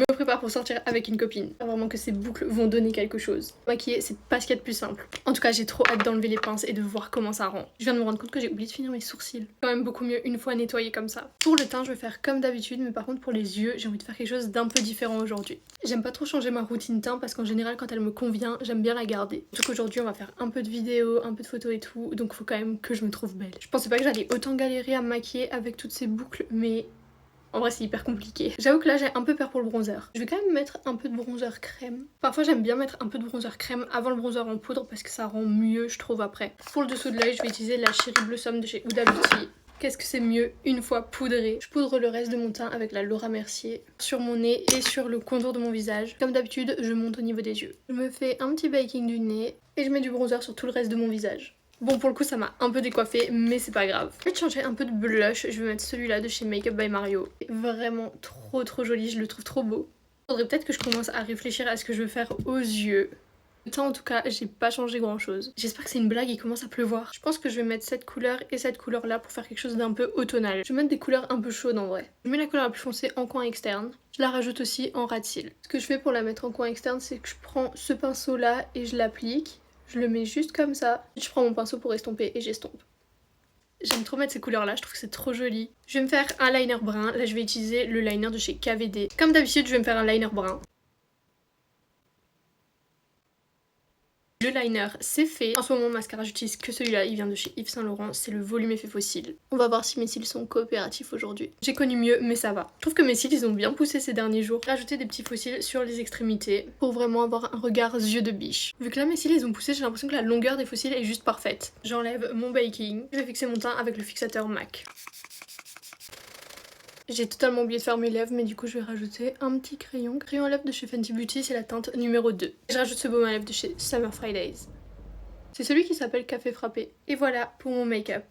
Je me prépare pour sortir avec une copine. Vraiment que ces boucles vont donner quelque chose. Maquiller, c'est pas ce qu'il y a de plus simple. En tout cas, j'ai trop hâte d'enlever les pinces et de voir comment ça rend. Je viens de me rendre compte que j'ai oublié de finir mes sourcils. Quand même beaucoup mieux une fois nettoyé comme ça. Pour le teint, je vais faire comme d'habitude, mais par contre pour les yeux, j'ai envie de faire quelque chose d'un peu différent aujourd'hui. J'aime pas trop changer ma routine teint parce qu'en général, quand elle me convient, j'aime bien la garder. Surtout qu'aujourd'hui, on va faire un peu de vidéos, un peu de photos et tout, donc faut quand même que je me trouve belle. Je pensais pas que j'allais autant galérer à me maquiller avec toutes ces boucles, mais en vrai c'est hyper compliqué. J'avoue que là j'ai un peu peur pour le bronzer. Je vais quand même mettre un peu de bronzer crème. Parfois j'aime bien mettre un peu de bronzer crème avant le bronzer en poudre parce que ça rend mieux je trouve après. Pour le dessous de l'œil je vais utiliser la Cherry Blossom de chez Huda Beauty. Qu'est-ce que c'est mieux une fois poudré. Je poudre le reste de mon teint avec la Laura Mercier sur mon nez et sur le contour de mon visage. Comme d'habitude je monte au niveau des yeux. Je me fais un petit baking du nez et je mets du bronzer sur tout le reste de mon visage. Bon pour le coup ça m'a un peu décoiffé mais c'est pas grave. Je vais changer un peu de blush, je vais mettre celui-là de chez Makeup by Mario. Vraiment trop joli, je le trouve trop beau. Faudrait peut-être que je commence à réfléchir à ce que je veux faire aux yeux. Le teint en tout cas j'ai pas changé grand chose. J'espère que c'est une blague, il commence à pleuvoir. Je pense que je vais mettre cette couleur et cette couleur là pour faire quelque chose d'un peu automnal. Je vais mettre des couleurs un peu chaudes en vrai. Je mets la couleur la plus foncée en coin externe. Je la rajoute aussi en ras de cils. Ce que je fais pour la mettre en coin externe c'est que je prends ce pinceau là et je l'applique. Je le mets juste comme ça. Je prends mon pinceau pour estomper et j'estompe. J'aime trop mettre ces couleurs là, je trouve que c'est trop joli. Je vais me faire un liner brun. Là je vais utiliser le liner de chez KVD. Comme d'habitude je vais me faire un liner brun. Le liner c'est fait. En ce moment mascara j'utilise que celui-là, il vient de chez Yves Saint Laurent, c'est le volume effet faux cils. On va voir si mes cils sont coopératifs aujourd'hui. J'ai connu mieux mais ça va. Je trouve que mes cils ils ont bien poussé ces derniers jours. J'ai rajouté des petits faux cils sur les extrémités pour vraiment avoir un regard yeux de biche. Vu que là mes cils ils ont poussé, j'ai l'impression que la longueur des faux cils est juste parfaite. J'enlève mon baking. Je vais fixer mon teint avec le fixateur MAC. J'ai totalement oublié de faire mes lèvres mais du coup je vais rajouter un petit crayon. Crayon à lèvres de chez Fenty Beauty, c'est la teinte numéro 2. Je rajoute ce baume à lèvres de chez Summer Fridays. C'est celui qui s'appelle Café Frappé. Et voilà pour mon make-up.